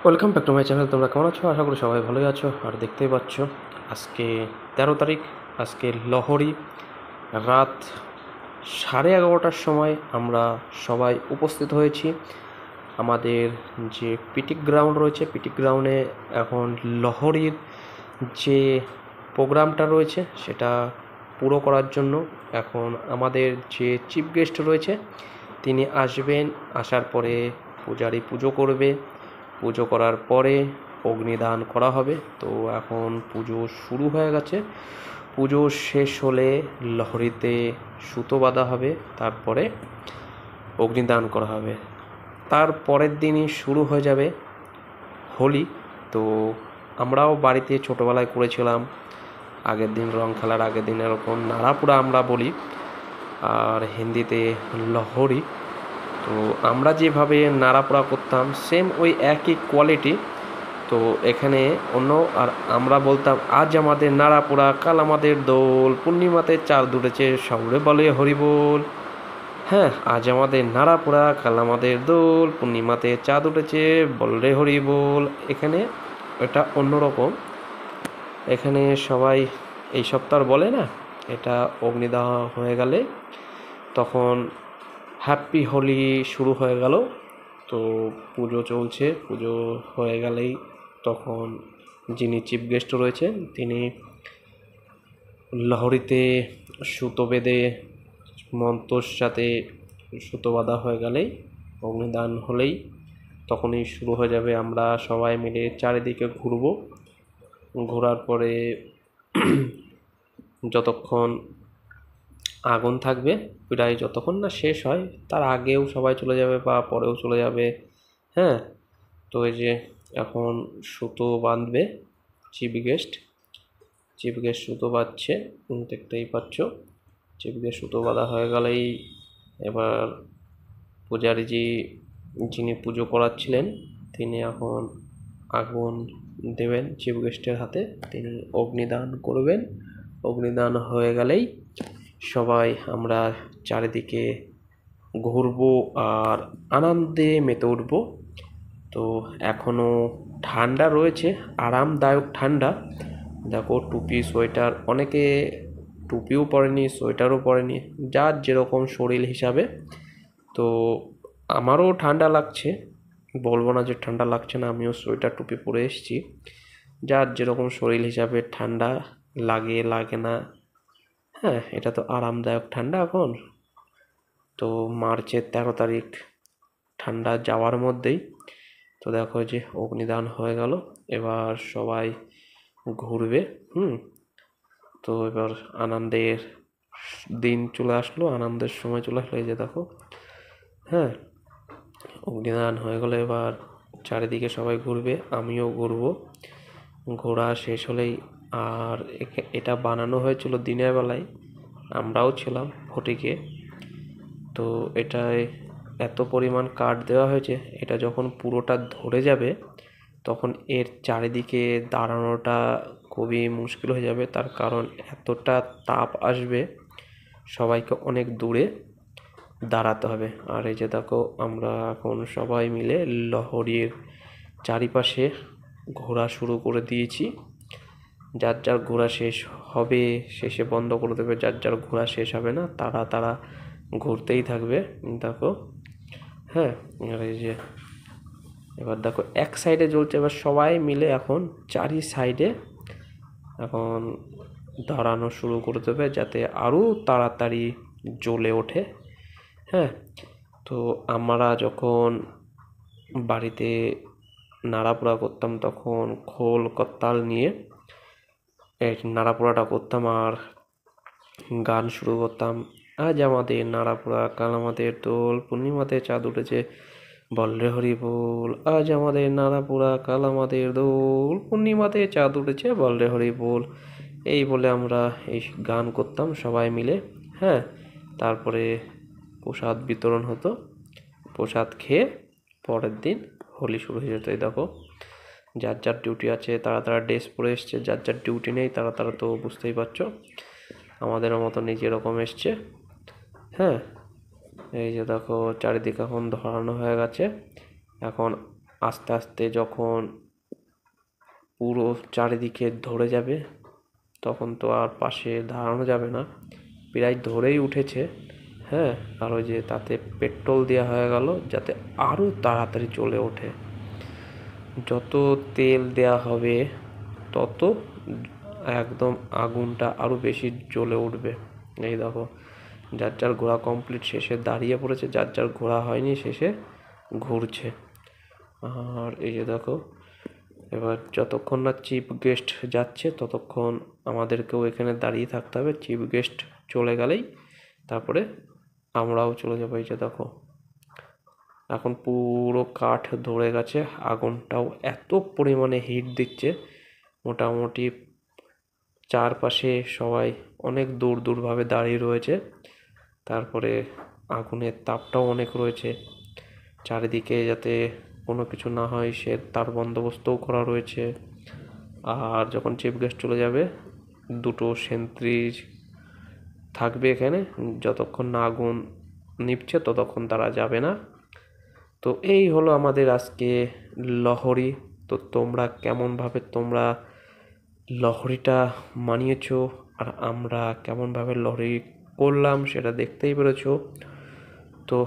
Welcome back to my channel. তোমরা কেমন আছো? আশা করি সবাই ভালোই আছো। আর দেখতেই পাচ্ছ আজকে 13 তারিখ, আজকে লহরী রাত 11:30টার সময় আমরা সবাই উপস্থিত হয়েছি। আমাদের যে পিটি গ্রাউন্ড রয়েছে, পিটি গ্রাউন্ডে এখন লহরীর যে প্রোগ্রামটা রয়েছে সেটা পুরো করার জন্য এখন আমাদের যে চিফ গেস্ট রয়েছে তিনি আসবেন। আসার পরে পূজারি পুজো করবে, পুজো করার পরে অগ্নিদান করা হবে। তো এখন পুজো শুরু হয়ে গেছে। পুজো শেষ হলে লহরীতে সুতো বাঁধা হবে, তারপরে অগ্নিদান করা হবে। তার পরের দিনই শুরু হয়ে যাবে হোলি। তো আমরাও বাড়িতে ছোটোবেলায় করেছিলাম। আগের দিন রং খেলার আগের দিন এরকম নাড়াপুরা আমরা বলি, আর হিন্দিতে লহরী। তো আমরা যেভাবে নাড়াপোড়া করতাম সেম ওই একই কোয়ালিটি। তো এখানে অন্য আর আমরা বলতাম আজ আমাদের নাড়াপোড়া, কাল আমাদের দোল, পূর্ণিমাতে চাঁদ উঠেছে সবরে বলে হরি বল। হ্যাঁ, আজ আমাদের নাড়াপোড়া, কাল আমাদের দোল, পূর্ণিমাতে চাঁদ উঠেছে বলরে হরি বল। এখানে এটা অন্যরকম। এখানে সবাই এই সপ্তাহ বলে না, এটা অগ্নিদাহ হয়ে গেলে তখন হ্যাপি হোলি শুরু হয়ে গেল। তো পুজো চলছে, পুজো হয়ে গেলেই তখন যিনি চিফ গেস্ট রয়েছেন তিনি লহরীতে সুতো বেঁধে মন্ত্রর সাথে সুতো বাঁধা হয়ে গেলেই অগ্নিদান হলেই তখনই শুরু হয়ে যাবে। আমরা সবাই মিলে চারিদিকে ঘুরবো। ঘোরার পরে যতক্ষণ আগুন থাকবে, প্রায় যতক্ষণ না শেষ হয় তার আগেও সবাই চলে যাবে বা পরেও চলে যাবে। হ্যাঁ, তো এই যে এখন সুতো বাঁধবে চিফ গেস্ট সুতো বাঁধছে, দেখতেই পাচ্ছ। চিফ গেস্ট সুতো বাঁধা হয়ে গেলেই এবার পূজারি যিনি পুজো করাচ্ছিলেন তিনি এখন আগুন দেবেন চিফ গেস্টের হাতে, তিনি অগ্নিদান করবেন। অগ্নিদান হয়ে গেলেই সবাই আমরা চারিদিকে ঘুরবো আর আনন্দে মেতে উঠবো। তো এখনও ঠান্ডা রয়েছে, আরামদায়ক ঠান্ডা। দেখো টুপি সোয়েটার, অনেকে টুপিও পরেনি, সোয়েটারও পরেনি, যার যেরকম শরীর হিসাবে। তো আমারও ঠান্ডা লাগছে, বলবো না যে ঠান্ডা লাগছে না, আমিও সোয়েটার টুপি পরে এসেছি। যার যেরকম শরীর হিসাবে ঠান্ডা লাগে লাগে না। হ্যাঁ, এটা তো আরামদায়ক ঠান্ডা এখন। তো মার্চের 13 তারিখ, ঠান্ডা যাওয়ার মধ্যেই তো দেখো যে অগ্নিদান হয়ে গেল। এবার সবাই ঘুরবে। তো এবার আনন্দের দিন চলে আসলো, আনন্দের সময় চলে আসলো। এই যে দেখো, হ্যাঁ, অগ্নিদান হয়ে গেলে এবার চারিদিকে সবাই ঘুরবে, আমিও ঘুরবো। ঘোরা শেষ হলেই আর এটা বানানো হয়েছিল দিনের বেলায়, আমরাও ছিলাম ফটিকে। তো এটায় এত পরিমাণ কাঠ দেওয়া হয়েছে, এটা যখন পুরোটা ধরে যাবে তখন এর চারিদিকে দাঁড়ানোটা খুবই মুশকিল হয়ে যাবে। তার কারণ এতটা তাপ আসবে, সবাইকে অনেক দূরে দাঁড়াতে হবে। আর এই যে দেখো আমরা এখন সবাই মিলে লহরীর চারিপাশে ঘোরা শুরু করে দিয়েছি। যার যার ঘোরা শেষ হবে শেষে বন্ধ করে দেবে, যার যার ঘোরা শেষ হবে না তারা ঘুরতেই থাকবে। দেখো, হ্যাঁ, আর এই যে এবার দেখো এক সাইডে জ্বলছে, এবার সবাই মিলে এখন চারি সাইডে এখন দাঁড়ানো শুরু করে দেবে যাতে আরও তাড়াতাড়ি জ্বলে ওঠে। হ্যাঁ, তো আমরা যখন বাড়িতে নাড়াপোড়া করতাম তখন খোল করতাল নিয়ে এই নাড়াপোড়াটা করতাম আর গান শুরু করতাম। আজ আমাদের নাড়াপোড়া, কাল আমাদের দোল, পূর্ণিমাতে চাঁদ উঠেছে বলরে হরি বল। আজ আমাদের নাড়াপোড়া, কাল আমাদের দোল, পূর্ণিমাতে চাঁদ উঠেছে বলরে হরি বল। এই বলে আমরা এই গান করতাম সবাই মিলে। হ্যাঁ, তারপরে প্রসাদ বিতরণ হতো, প্রসাদ খেয়ে পরের দিন হোলি শুরু হয়ে যেত। এই দেখো, যার যার ডিউটি আছে তারা ড্রেস পরে এসছে, যার যার ডিউটি নেই তারা তো বুঝতেই পারছো আমাদের মতো নিজে এরকম এসছে। হ্যাঁ, এই যে দেখো চারিদিকে এখন ধরানো হয়ে গেছে। এখন আস্তে আস্তে যখন পুরো চারিদিকে ধরে যাবে তখন তো আর পাশে দাঁড়ানো যাবে না, প্রায় ধরেই উঠেছে। হ্যাঁ, আর ওই যে তাতে পেট্রোল দেওয়া হয়ে গেল যাতে আরও তাড়াতাড়ি জ্বলে ওঠে। যত তেল দেওয়া হবে তত একদম আগুনটা আরও বেশি জ্বলে উঠবে। এই দেখো, যার যার ঘোরা কমপ্লিট শেষে দাঁড়িয়ে পড়েছে, যার যার ঘোরা হয়নি শেষে ঘুরছে। আর এই যে দেখো, এবার যতক্ষণ না চিফ গেস্ট যাচ্ছে ততক্ষণ আমাদেরকেও এখানে দাঁড়িয়ে থাকতে হবে। চিফ গেস্ট চলে গেলেই তারপরে আমরাও চলে যাবো। এই যে দেখো, এখন পুরো কাঠ ধরে গেছে, আগুনটাও এত পরিমাণে হিট দিচ্ছে, মোটামুটি চারপাশে সবাই অনেক দূর দূরভাবে দাঁড়িয়ে রয়েছে। তারপরে আগুনের তাপটাও অনেক রয়েছে, চারিদিকে যাতে কোনো কিছু না হয় সে তার বন্দোবস্তও করা রয়েছে। আর যখন চিফ গেস্ট চলে যাবে, দুটো সেন্ট্রি থাকবে এখানে, যতক্ষণ না আগুন নিভছে ততক্ষণ তারা যাবে না। তো এই হলো আমাদের আজকে লহরী। তো তোমরা কেমনভাবে লহরীটা মানিয়েছো আর আমরা কেমনভাবে লহরী করলাম সেটা দেখতেই পেরেছো। তো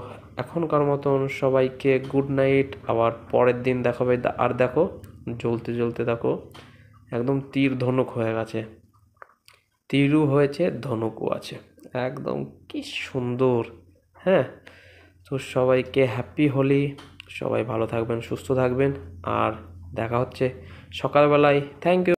এখনকার মতন সবাইকে গুড নাইট, আবার পরের দিন দেখাবে। আর দেখো, জ্বলতে জ্বলতে দেখো একদম তীর ধনুক হয়ে গেছে, তীরও হয়েছে ধনুকও আছে, একদম কি সুন্দর। হ্যাঁ, তো সবাইকে হ্যাপি হোলি, সবাই ভালো থাকবেন, সুস্থ থাকবেন, আর দেখা হচ্ছে সকালবেলায়। Thank you.